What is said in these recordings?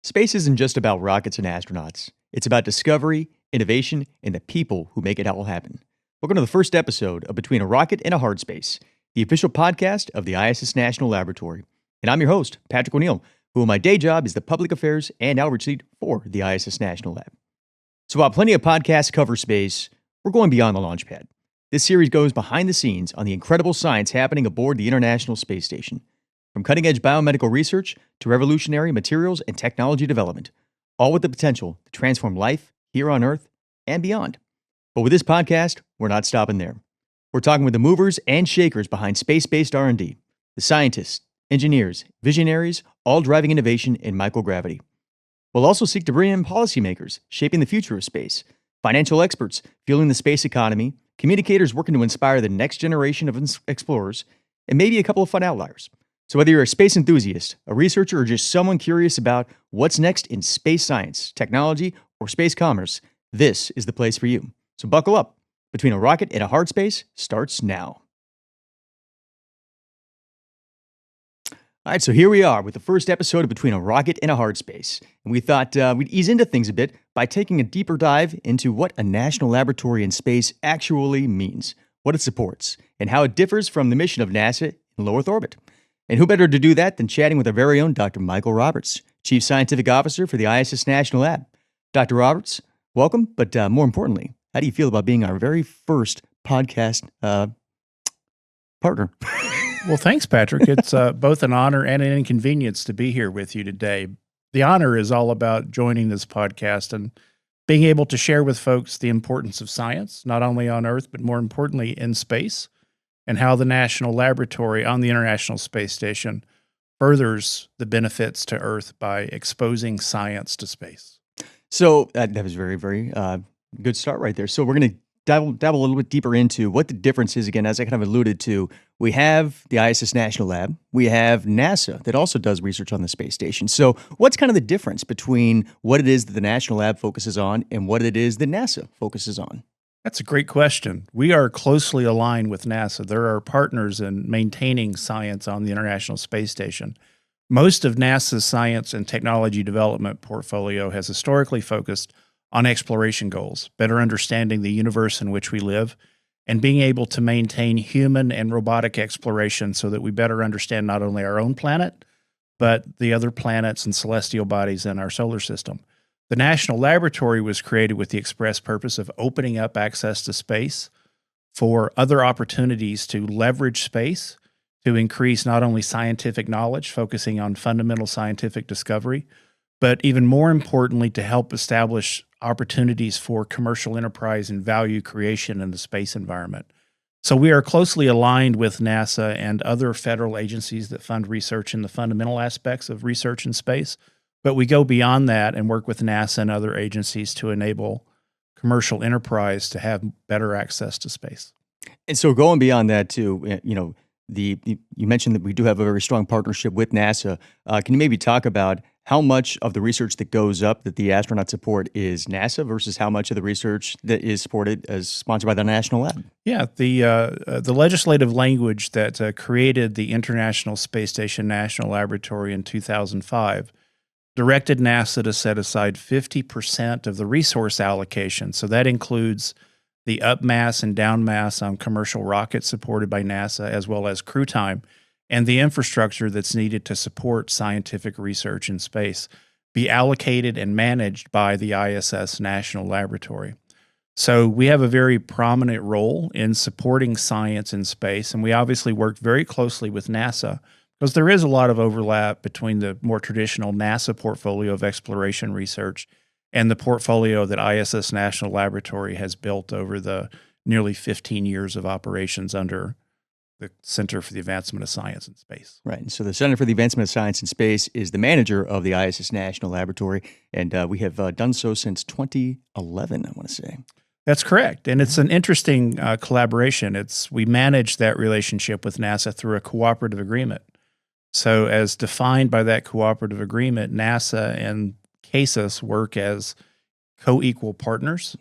Space isn't just about rockets and astronauts. It's about discovery, innovation, and the people who make it all happen. Welcome to the first episode of Between a Rocket and a Hard Space, the official podcast of the ISS National Laboratory. And I'm your host, Patrick O'Neill, who in my day job is the public affairs and outreach lead for the ISS National Lab. So while plenty of podcasts cover space, we're going beyond the launch pad. This series goes behind the scenes on the incredible science happening aboard the International Space Station. From cutting-edge biomedical research to revolutionary materials and technology development, all with the potential to transform life here on Earth and beyond. But with this podcast, we're not stopping there. We're talking with the movers and shakers behind space-based R&D, the scientists, engineers, visionaries, all driving innovation in microgravity. We'll also seek to bring in policymakers shaping the future of space, financial experts fueling the space economy, communicators working to inspire the next generation of explorers, and maybe a couple of fun outliers. So whether you're a space enthusiast, a researcher, or just someone curious about what's next in space science, technology, or space commerce, this is the place for you. So buckle up. Between a Rocket and a Hard Space starts now. All right, so here we are with the first episode of Between a Rocket and a Hard Space. And we thought we'd ease into things a bit by taking a deeper dive into what a national laboratory in space actually means, what it supports, and how it differs from the mission of NASA in low Earth orbit. And who better to do that than chatting with our very own Dr. Michael Roberts, Chief Scientific Officer for the ISS National Lab. Dr. Roberts, welcome, but more importantly, how do you feel about being our very first podcast partner? Well, thanks, Patrick. It's both an honor and an inconvenience to be here with you today. The honor is all about joining this podcast and being able to share with folks the importance of science, not only on Earth, but more importantly in space, and how the National Laboratory on the International Space Station furthers the benefits to Earth by exposing science to space. So that was very, very good start right there. So we're going to dabble a little bit deeper into what the difference is. Again, as I kind of alluded to, we have the ISS National Lab. We have NASA that also does research on the space station. So what's kind of the difference between what it is that the National Lab focuses on and what it is that NASA focuses on? That's a great question. We are closely aligned with NASA. They're our partners in maintaining science on the International Space Station. Most of NASA's science and technology development portfolio has historically focused on exploration goals, better understanding the universe in which we live, and being able to maintain human and robotic exploration so that we better understand not only our own planet, but the other planets and celestial bodies in our solar system. The National Laboratory was created with the express purpose of opening up access to space for other opportunities to leverage space to increase not only scientific knowledge, focusing on fundamental scientific discovery, but even more importantly, to help establish opportunities for commercial enterprise and value creation in the space environment. So we are closely aligned with NASA and other federal agencies that fund research in the fundamental aspects of research in space. But we go beyond that and work with NASA and other agencies to enable commercial enterprise to have better access to space. And so going beyond that too, you mentioned that we do have a very strong partnership with NASA. Can you maybe talk about how much of the research that goes up that the astronauts support is NASA versus how much of the research that is supported as sponsored by the National Lab? Yeah, the legislative language that created the International Space Station National Laboratory in 2005 directed NASA to set aside 50% of the resource allocation. So that includes the up mass and down mass on commercial rockets supported by NASA, as well as crew time, and the infrastructure that's needed to support scientific research in space be allocated and managed by the ISS National Laboratory. So we have a very prominent role in supporting science in space, and we obviously work very closely with NASA because there is a lot of overlap between the more traditional NASA portfolio of exploration research and the portfolio that ISS National Laboratory has built over the nearly 15 years of operations under the Center for the Advancement of Science in Space. Right. And so the Center for the Advancement of Science in Space is the manager of the ISS National Laboratory, and we have done so since 2011, I want to say. That's correct. And it's an interesting collaboration. We manage that relationship with NASA through a cooperative agreement. So as defined by that cooperative agreement, NASA and CASIS work as co-equal partners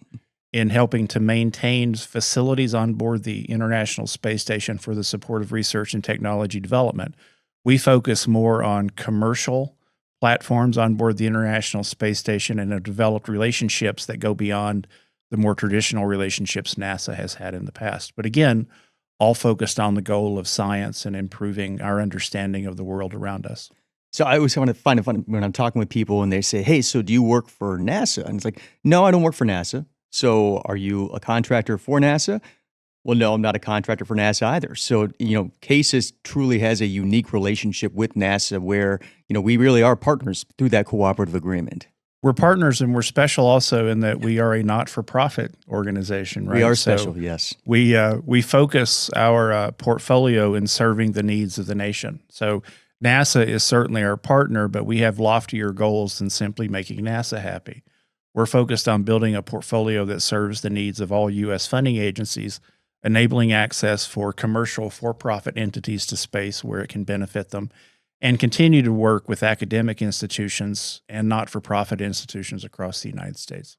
in helping to maintain facilities on board the International Space Station for the support of research and technology development. We focus more on commercial platforms on board the International Space Station and have developed relationships that go beyond the more traditional relationships NASA has had in the past. But again, all focused on the goal of science and improving our understanding of the world around us. So I always find it funny when I'm talking with people and they say, "Hey, so do you work for NASA?" And it's like, "No, I don't work for NASA." So are you a contractor for NASA? Well, no, I'm not a contractor for NASA either. So, CASIS truly has a unique relationship with NASA where, we really are partners through that cooperative agreement. We're partners, and we're special also in that we are a not-for-profit organization, right? We are special, yes. We focus our portfolio in serving the needs of the nation. So NASA is certainly our partner, but we have loftier goals than simply making NASA happy. We're focused on building a portfolio that serves the needs of all U.S. funding agencies, enabling access for commercial for-profit entities to space where it can benefit them, and continue to work with academic institutions and not-for-profit institutions across the United States.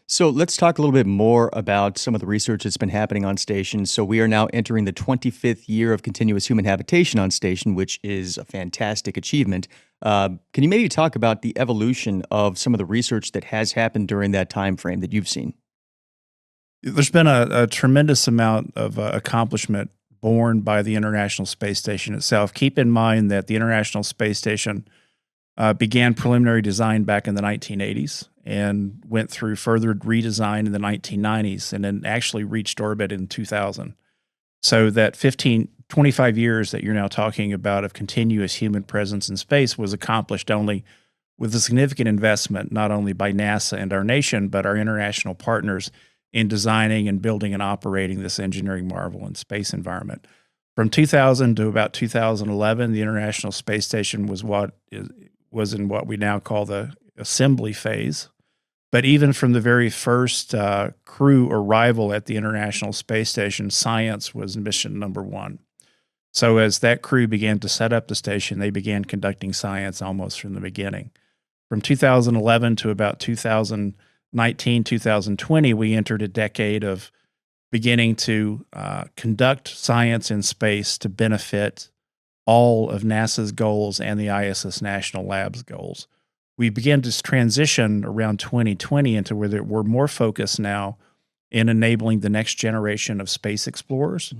So let's talk a little bit more about some of the research that's been happening on station. So we are now entering the 25th year of continuous human habitation on station, which is a fantastic achievement. Can you maybe talk about the evolution of some of the research that has happened during that time frame that you've seen? There's been a tremendous amount of accomplishment borne by the International Space Station itself. Keep in mind that the International Space Station began preliminary design back in the 1980s and went through further redesign in the 1990s and then actually reached orbit in 2000. So that 25 years that you're now talking about of continuous human presence in space was accomplished only with a significant investment, not only by NASA and our nation, but our international partners in designing and building and operating this engineering marvel in space environment. From 2000 to about 2011, the International Space Station was in what we now call the assembly phase. But even from the very first crew arrival at the International Space Station, science was mission number one. So as that crew began to set up the station, they began conducting science almost from the beginning. From 2011 to about 2019, 2020, we entered a decade of beginning to conduct science in space to benefit all of NASA's goals and the ISS National Labs goals. We began to transition around 2020 into where we're more focused now in enabling the next generation of space explorers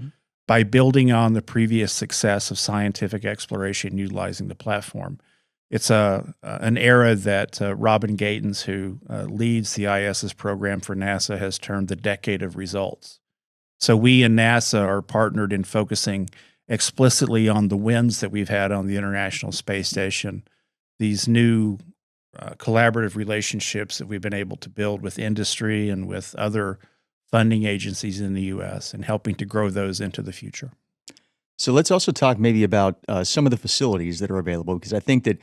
by building on the previous success of scientific exploration utilizing the platform. It's an era that Robin Gatens, who leads the ISS program for NASA, has termed the decade of results. So we and NASA are partnered in focusing explicitly on the wins that we've had on the International Space Station, these new collaborative relationships that we've been able to build with industry and with other funding agencies in the U.S. and helping to grow those into the future. So let's also talk maybe about some of the facilities that are available, because I think that,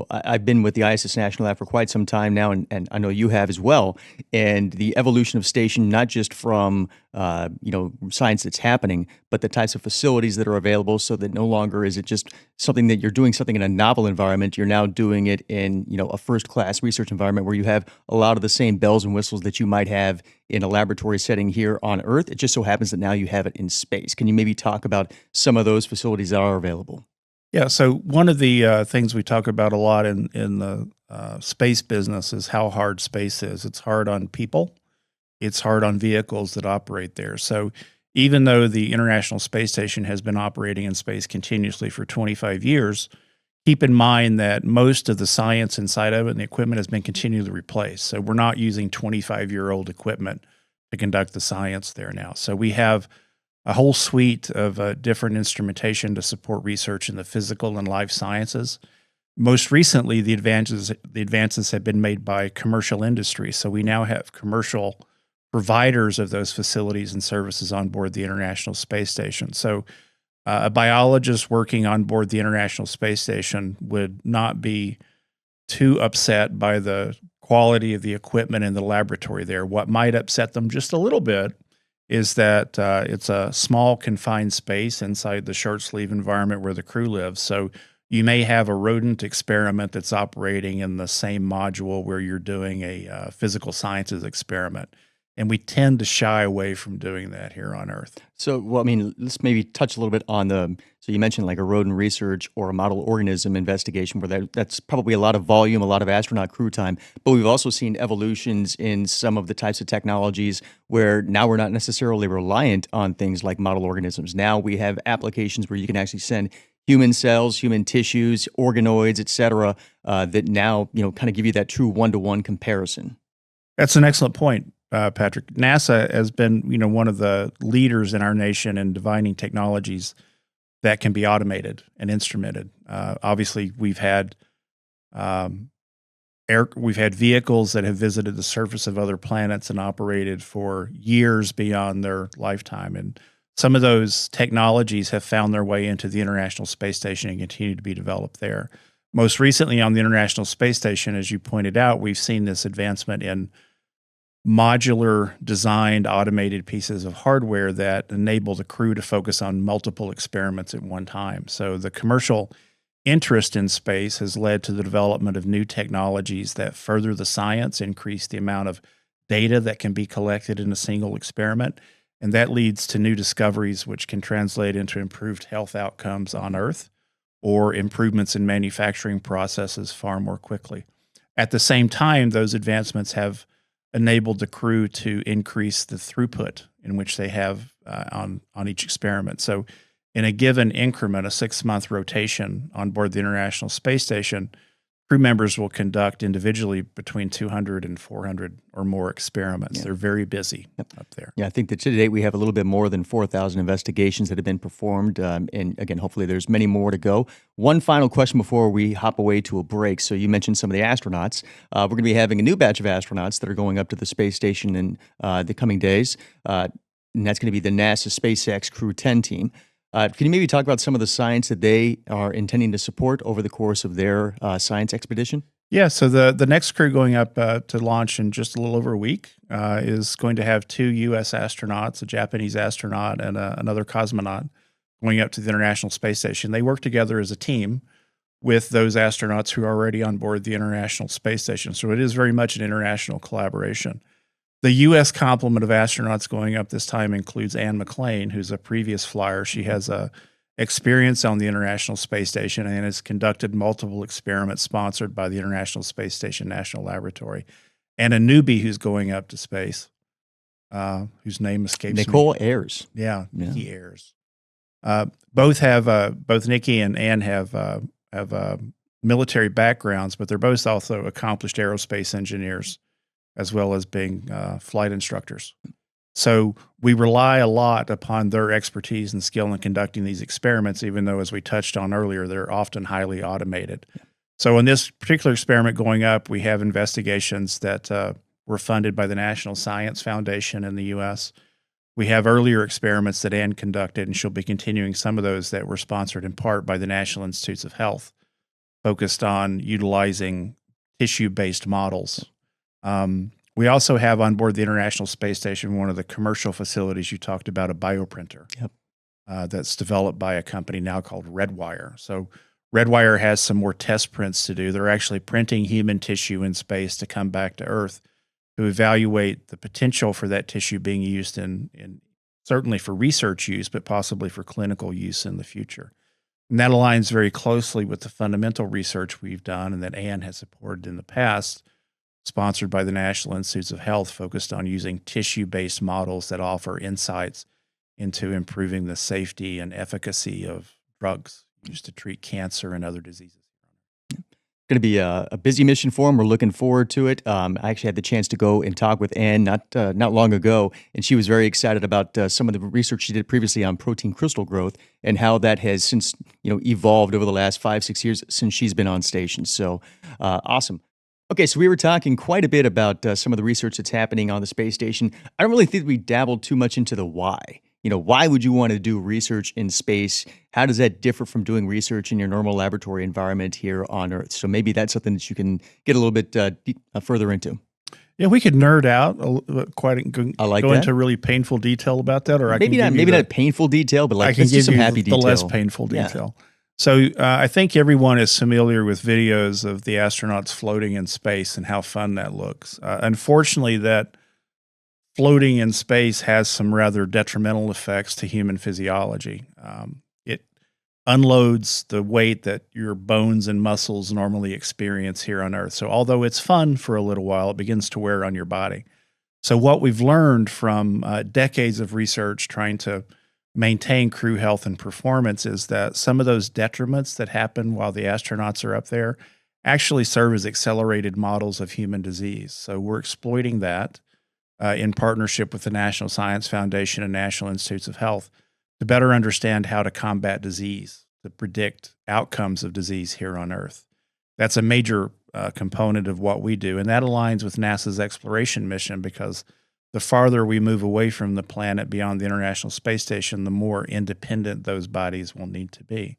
I've been with the ISS National Lab for quite some time now, and I know you have as well. And the evolution of station, not just from, science that's happening, but the types of facilities that are available, so that no longer is it just something that you're doing something in a novel environment. You're now doing it in, a first-class research environment where you have a lot of the same bells and whistles that you might have in a laboratory setting here on Earth. It just so happens that now you have it in space. Can you maybe talk about some of those facilities that are available? Yeah, so one of the things we talk about a lot in the space business is how hard space is. It's hard on people. It's hard on vehicles that operate there. So even though the International Space Station has been operating in space continuously for 25 years, keep in mind that most of the science inside of it and the equipment has been continually replaced. So we're not using 25-year-old equipment to conduct the science there now. So we have a whole suite of different instrumentation to support research in the physical and life sciences. Most recently, the advances have been made by commercial industry. So we now have commercial providers of those facilities and services on board the International Space Station. So a biologist working on board the International Space Station would not be too upset by the quality of the equipment in the laboratory there. What might upset them just a little bit is that it's a small confined space inside the short sleeve environment where the crew lives. So you may have a rodent experiment that's operating in the same module where you're doing a physical sciences experiment. And we tend to shy away from doing that here on Earth. So, well, I mean, let's maybe touch a little bit on so you mentioned like a rodent research or a model organism investigation where that's probably a lot of volume, a lot of astronaut crew time. But we've also seen evolutions in some of the types of technologies where now we're not necessarily reliant on things like model organisms. Now we have applications where you can actually send human cells, human tissues, organoids, et cetera, that now, kind of give you that true one-to-one comparison. That's an excellent point, Patrick. NASA has been, one of the leaders in our nation in defining technologies that can be automated and instrumented. Obviously, we've had vehicles that have visited the surface of other planets and operated for years beyond their lifetime, and some of those technologies have found their way into the International Space Station and continue to be developed there. Most recently on the International Space Station, as you pointed out, we've seen this advancement in modular designed automated pieces of hardware that enable the crew to focus on multiple experiments at one time. So the commercial interest in space has led to the development of new technologies that further the science, increase the amount of data that can be collected in a single experiment. And that leads to new discoveries, which can translate into improved health outcomes on Earth or improvements in manufacturing processes far more quickly. At the same time, those advancements have enabled the crew to increase the throughput in which they have on each experiment. So in a given increment, a 6-month rotation on board the International Space Station, crew members will conduct individually between 200 and 400 or more experiments. Yeah. They're very busy up there. Yeah, I think that to date we have a little bit more than 4,000 investigations that have been performed. And again, hopefully there's many more to go. One final question before we hop away to a break. So you mentioned some of the astronauts. We're going to be having a new batch of astronauts that are going up to the space station in the coming days. And that's going to be the NASA SpaceX Crew 10 team. Can you maybe talk about some of the science that they are intending to support over the course of their science expedition? Yeah, so the next crew going up to launch in just a little over a week is going to have 2 U.S. astronauts, a Japanese astronaut and another cosmonaut going up to the International Space Station. They work together as a team with those astronauts who are already on board the International Space Station. So it is very much an international collaboration. The U.S. complement of astronauts going up this time includes Anne McClain, who's a previous flyer. She has experience on the International Space Station and has conducted multiple experiments sponsored by the International Space Station National Laboratory. And a newbie who's going up to space, whose name escapes me. Nicole Ayers. Yeah, Nikki Ayers. Both Nikki and Anne have military backgrounds, but they're both also accomplished aerospace engineers, as well as being flight instructors. So we rely a lot upon their expertise and skill in conducting these experiments, even though, as we touched on earlier, they're often highly automated. Yeah. So in this particular experiment going up, we have investigations that were funded by the National Science Foundation in the U.S. We have earlier experiments that Anne conducted, and she'll be continuing some of those that were sponsored in part by the National Institutes of Health, focused on utilizing tissue-based models. We also have on board the International Space Station, one of the commercial facilities you talked about, a bioprinter. Yep. That's developed by a company now called Redwire. So Redwire has some more test prints to do. They're actually printing human tissue in space to come back to Earth to evaluate the potential for that tissue being used in certainly for research use, but possibly for clinical use in the future. And that aligns very closely with the fundamental research we've done and that Anne has supported in the past, sponsored by the National Institutes of Health, focused on using tissue-based models that offer insights into improving the safety and efficacy of drugs used to treat cancer and other diseases. Going to be a busy mission for him. We're looking forward to it. I actually had the chance to go and talk with Anne not long ago, and she was very excited about some of the research she did previously on protein crystal growth and how that has since evolved over the last 5-6 years since she's been on station. So awesome. Okay, so we were talking quite a bit about some of the research that's happening on the space station. I don't really think we dabbled too much into the why. Why would you want to do research in space? How does that differ from doing research in your normal laboratory environment here on Earth? So maybe that's something that you can get a little bit further into. Yeah, we could nerd out go into really painful detail about that, or maybe not painful detail, but let's do some happy detail. The less painful detail. Yeah. So I think everyone is familiar with videos of the astronauts floating in space and how fun that looks. Unfortunately, that floating in space has some rather detrimental effects to human physiology. It unloads the weight that your bones and muscles normally experience here on Earth. So, although it's fun for a little while, it begins to wear on your body. So, what we've learned from decades of research trying to maintain crew health and performance is that some of those detriments that happen while the astronauts are up there actually serve as accelerated models of human disease. So, we're exploiting that in partnership with the National Science Foundation and National Institutes of Health to better understand how to combat disease, to predict outcomes of disease here on Earth. That's a major component of what we do, and that aligns with NASA's exploration mission because the farther we move away from the planet beyond the International Space Station, the more independent those bodies will need to be.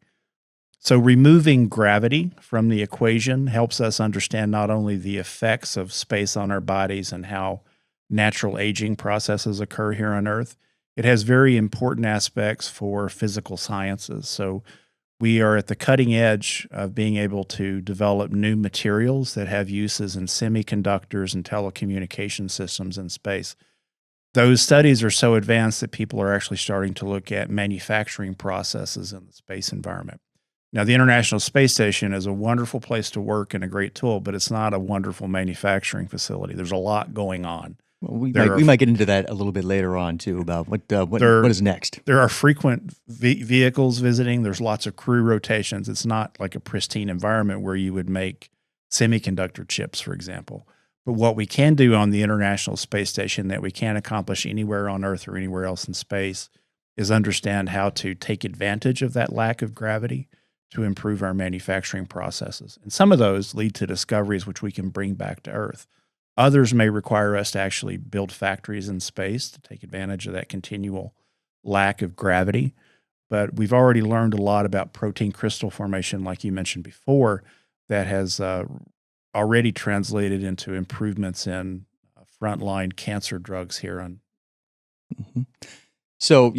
So removing gravity from the equation helps us understand not only the effects of space on our bodies and how natural aging processes occur here on Earth, it has very important aspects for physical sciences. So we are at the cutting edge of being able to develop new materials that have uses in semiconductors and telecommunication systems in space. Those studies are so advanced that people are actually starting to look at manufacturing processes in the space environment. Now, the International Space Station is a wonderful place to work and a great tool, but it's not a wonderful manufacturing facility. There's a lot going on. Well, we might get into that a little bit later on too about what is next. There are frequent vehicles visiting. There's lots of crew rotations. It's not like a pristine environment where you would make semiconductor chips, for example. But what we can do on the International Space Station that we can't accomplish anywhere on Earth or anywhere else in space is understand how to take advantage of that lack of gravity to improve our manufacturing processes. And some of those lead to discoveries which we can bring back to Earth. Others may require us to actually build factories in space to take advantage of that continual lack of gravity. But we've already learned a lot about protein crystal formation, like you mentioned before, that has already translated into improvements in frontline cancer drugs here on. Mm-hmm. So,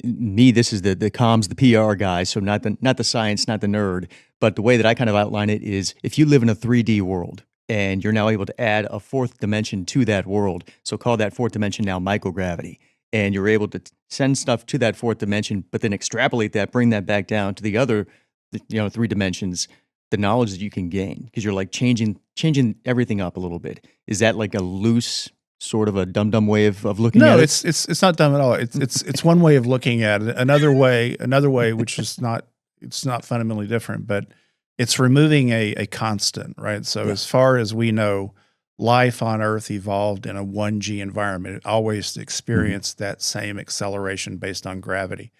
me, this is the comms, the PR guy. So not the science, not the nerd, but the way that I kind of outline it is if you live in a 3D world, and you're now able to add a fourth dimension to that world. So call that fourth dimension now microgravity. And you're able to send stuff to that fourth dimension, but then extrapolate that, bring that back down to the other, 3 dimensions, the knowledge that you can gain, because you're like changing everything up a little bit. Is that like a loose sort of a dumb way of looking at it? No, it's not dumb at all. It's one way of looking at it. Another way, which is not, it's not fundamentally different, but it's removing a constant, right? So as far as we know, life on Earth evolved in a 1G environment. It always experienced that same acceleration based on gravity.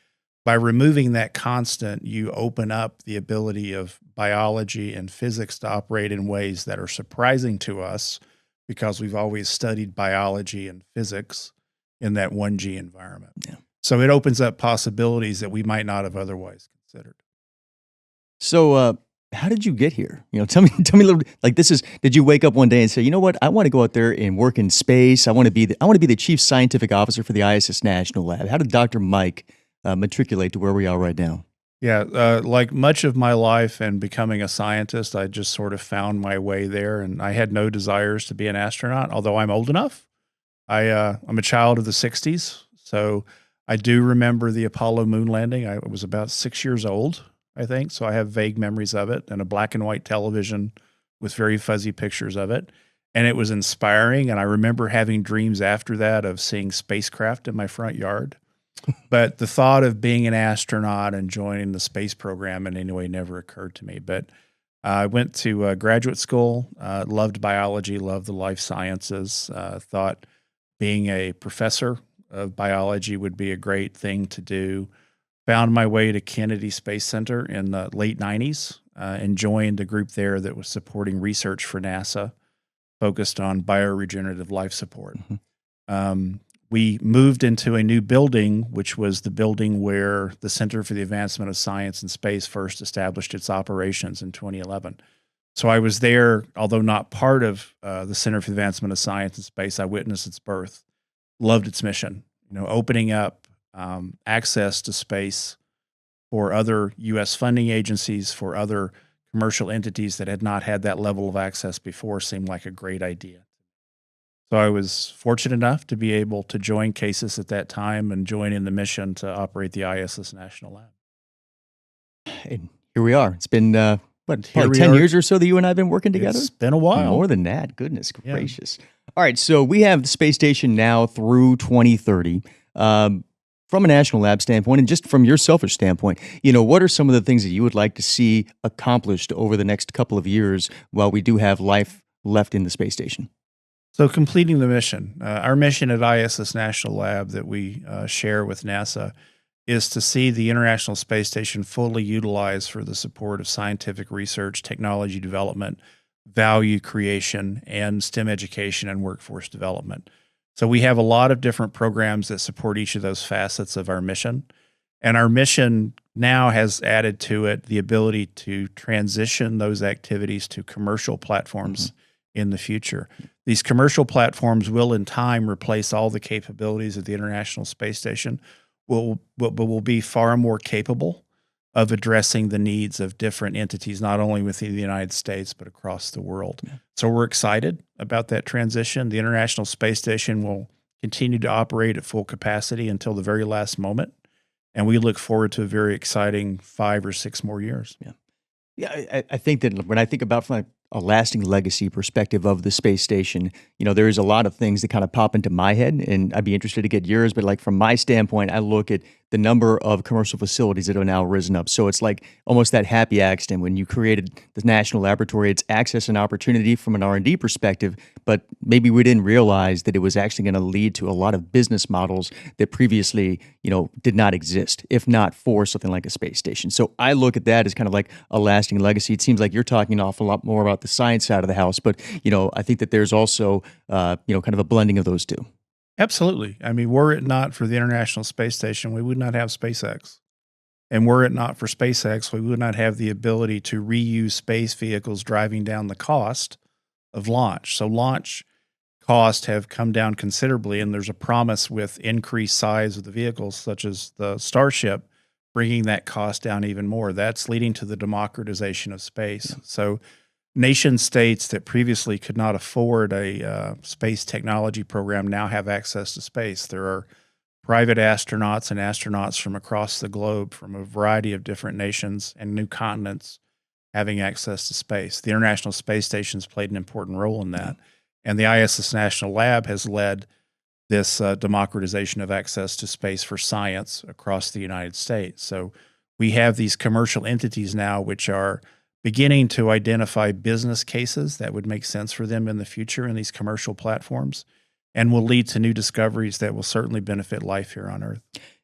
By removing that constant, you open up the ability of biology and physics to operate in ways that are surprising to us because we've always studied biology and physics in that 1G environment. Yeah. So it opens up possibilities that we might not have otherwise considered. So, how did you get here? Tell me a little. Like did you wake up one day and say, you know what, I want to go out there and work in space. I want to be the chief scientific officer for the ISS National Lab. How did Dr. Mike matriculate to where we are right now? Yeah, like much of my life and becoming a scientist, I just sort of found my way there, and I had no desires to be an astronaut. Although I'm old enough, I'm a child of the '60s, so I do remember the Apollo moon landing. I was about 6 years old, I think. So I have vague memories of it and a black and white television with very fuzzy pictures of it. And it was inspiring. And I remember having dreams after that of seeing spacecraft in my front yard. But the thought of being an astronaut and joining the space program in any way never occurred to me. But I went to graduate school, loved biology, loved the life sciences, thought being a professor of biology would be a great thing to do. Found my way to Kennedy Space Center in the late 90s and joined a group there that was supporting research for NASA focused on bioregenerative life support. Mm-hmm. We moved into a new building, which was the building where the Center for the Advancement of Science and Space first established its operations in 2011. So I was there, although not part of the Center for the Advancement of Science and Space. I witnessed its birth, loved its mission, opening up access to space for other U.S. funding agencies, for other commercial entities that had not had that level of access before seemed like a great idea. So I was fortunate enough to be able to join CASIS at that time and join in the mission to operate the ISS National Lab. And here we are. It's been, Here probably we 10 are. years or so that you and I have been working together? It's been a while. More than that. Goodness Yeah. gracious. All right. So we have the space station now through 2030. From a national lab standpoint, and just from your selfish standpoint, what are some of the things that you would like to see accomplished over the next couple of years while we do have life left in the space station? So completing the mission, our mission at ISS National Lab that we share with NASA is to see the International Space Station fully utilized for the support of scientific research, technology development, value creation, and STEM education and workforce development. So we have a lot of different programs that support each of those facets of our mission. And our mission now has added to it the ability to transition those activities to commercial platforms in the future. These commercial platforms will in time replace all the capabilities of the International Space Station, but will be far more capable of addressing the needs of different entities, not only within the United States, but across the world. Yeah. So we're excited about that transition. The International Space Station will continue to operate at full capacity until the very last moment. And we look forward to a very exciting 5 or 6 more years. Yeah, I think that when I think about from a lasting legacy perspective of the space station, there is a lot of things that kind of pop into my head, and I'd be interested to get yours. But like from my standpoint, I look at the number of commercial facilities that have now risen up. So it's like almost that happy accident when you created the national laboratory. It's access and opportunity from an R&D perspective, but maybe we didn't realize that it was actually going to lead to a lot of business models that previously, did not exist, if not for something like a space station. So I look at that as kind of like a lasting legacy. It seems like you're talking an awful lot more about the science side of the house, but I think that there's also kind of a blending of those two. Absolutely. I mean, were it not for the International Space Station, we would not have SpaceX. And were it not for SpaceX, we would not have the ability to reuse space vehicles, driving down the cost of launch. So launch costs have come down considerably, and there's a promise with increased size of the vehicles, such as the Starship, bringing that cost down even more. That's leading to the democratization of space. Yeah. So nation states that previously could not afford a space technology program now have access to space. There are private astronauts and astronauts from across the globe, from a variety of different nations and new continents, having access to space. The International Space Station's played an important role in that. And the ISS National Lab has led this democratization of access to space for science across the United States. So we have these commercial entities now which are beginning to identify business cases that would make sense for them in the future in these commercial platforms, and will lead to new discoveries that will certainly benefit life here on Earth.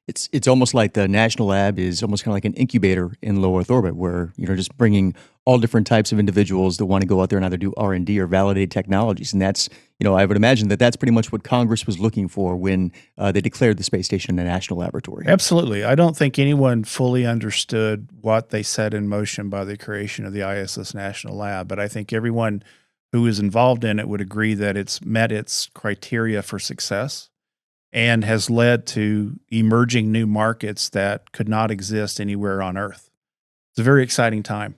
It's almost like the National Lab is almost kind of like an incubator in low Earth orbit, where just bringing all different types of individuals that want to go out there and either do R&D or validate technologies, and that's I would imagine that that's pretty much what Congress was looking for when they declared the space station a national laboratory. Absolutely, I don't think anyone fully understood what they set in motion by the creation of the ISS National Lab, but I think everyone who is involved in it would agree that it's met its criteria for success, and has led to emerging new markets that could not exist anywhere on Earth. It's a very exciting time.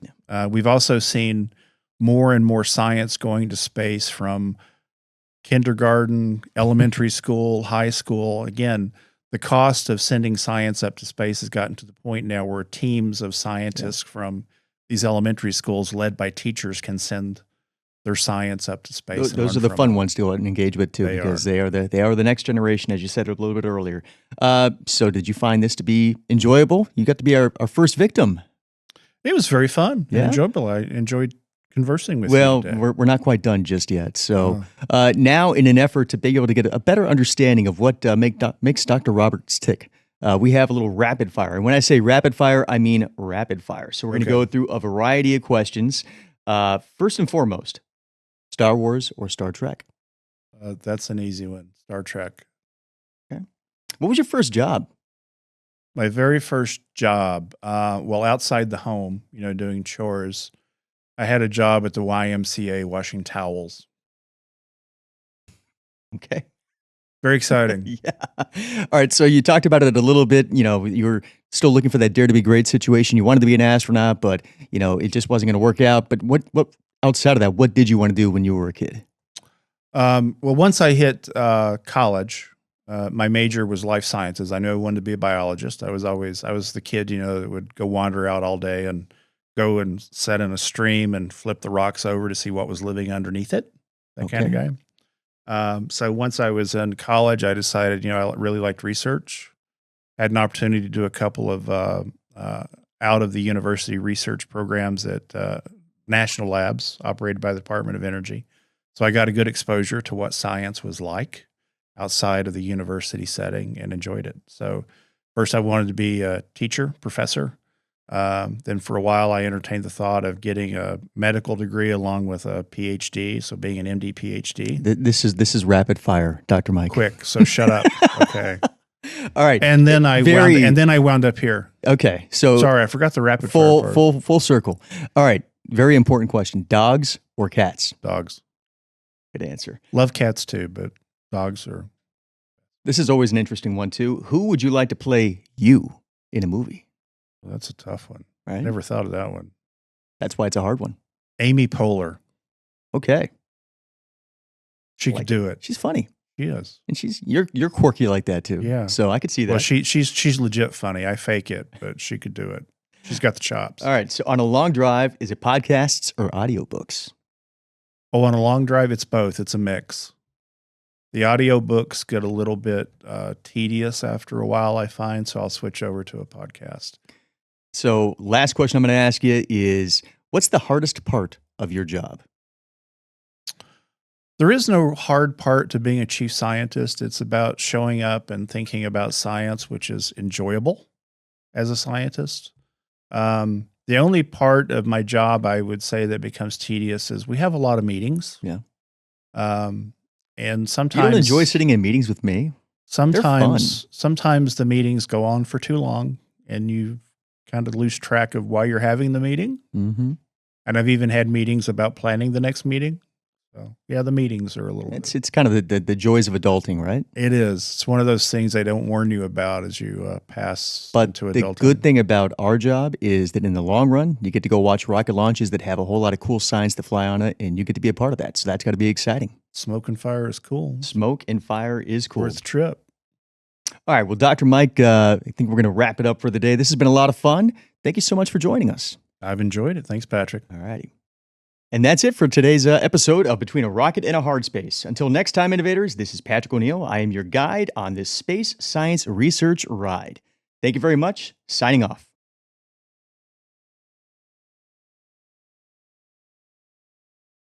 We've also seen more and more science going to space, from kindergarten, elementary school, high school. Again, the cost of sending science up to space has gotten to the point now where teams of scientists from these elementary schools, led by teachers, can send their science up to space. Those are the fun ones to engage with too, because they are the next generation, as you said a little bit earlier. So did you find this to be enjoyable? You got to be our first victim. It was very fun and Yeah? enjoyable. I enjoyed conversing with you Well, today. we're not quite done just yet. So now, in an effort to be able to get a better understanding of what makes Dr. Roberts tick, we have a little rapid fire. And when I say rapid fire, I mean rapid fire. So we're going to go through a variety of questions. First and foremost, Star Wars or Star Trek? That's an easy one. Star Trek. Okay. What was your first job? My very first job, well, outside the home, doing chores, I had a job at the YMCA washing towels. Okay. Very exciting. Yeah. All right. So you talked about it a little bit. You were still looking for that dare to be great situation. You wanted to be an astronaut, but it just wasn't going to work out. But what outside of that, what did you want to do when you were a kid? Well, once I hit college, my major was life sciences. I knew I wanted to be a biologist. I was the kid, that would go wander out all day and go and sit in a stream and flip the rocks over to see what was living underneath it. That kind of guy. So once I was in college, I decided, I really liked research. Had an opportunity to do a couple of out of the university research programs at national labs operated by the Department of Energy. So I got a good exposure to what science was like outside of the university setting and enjoyed it. So first I wanted to be a teacher, professor. Then for a while I entertained the thought of getting a medical degree along with a PhD. So being an MD PhD. This is rapid fire, Dr. Mike. Quick. So shut up. Okay. All right. And then I wound up here. Okay. So sorry, I forgot the rapid fire part. Full circle. All right. Very important question. Dogs or cats? Dogs. Good answer. Love cats too, but dogs are. This is always an interesting one too. Who would you like to play you in a movie? Well, that's a tough one. Right? I never thought of that one. That's why it's a hard one. Amy Poehler. Okay. She could do it. She's funny. She is. And you're quirky like that too. Yeah. So I could see that. Well, she's legit funny. I fake it, but she could do it. She's got the chops. All right. So on a long drive, is it podcasts or audiobooks? Oh, on a long drive, it's both. It's a mix. The audiobooks get a little bit tedious after a while, I find, so I'll switch over to a podcast. So last question I'm going to ask you is, what's the hardest part of your job? There is no hard part to being a chief scientist. It's about showing up and thinking about science, which is enjoyable as a scientist. The only part of my job I would say that becomes tedious is we have a lot of meetings. Yeah. And sometimes you don't enjoy sitting in meetings with me. Sometimes the meetings go on for too long and you kind of lose track of why you're having the meeting. Mm-hmm. And I've even had meetings about planning the next meeting. So yeah, the meetings are a little It's kind of the joys of adulting, right? It is. It's one of those things they don't warn you about as you pass into adulting. But the good thing about our job is that in the long run, you get to go watch rocket launches that have a whole lot of cool science to fly on it, and you get to be a part of that. So that's got to be exciting. Smoke and fire is cool. Smoke and fire is cool. Worth the trip. All right. Well, Dr. Mike, I think we're going to wrap it up for the day. This has been a lot of fun. Thank you so much for joining us. I've enjoyed it. Thanks, Patrick. All righty. And that's it for today's episode of Between a Rocket and a Hard Space. Until next time, innovators, this is Patrick O'Neill. I am your guide on this space science research ride. Thank you very much. Signing off.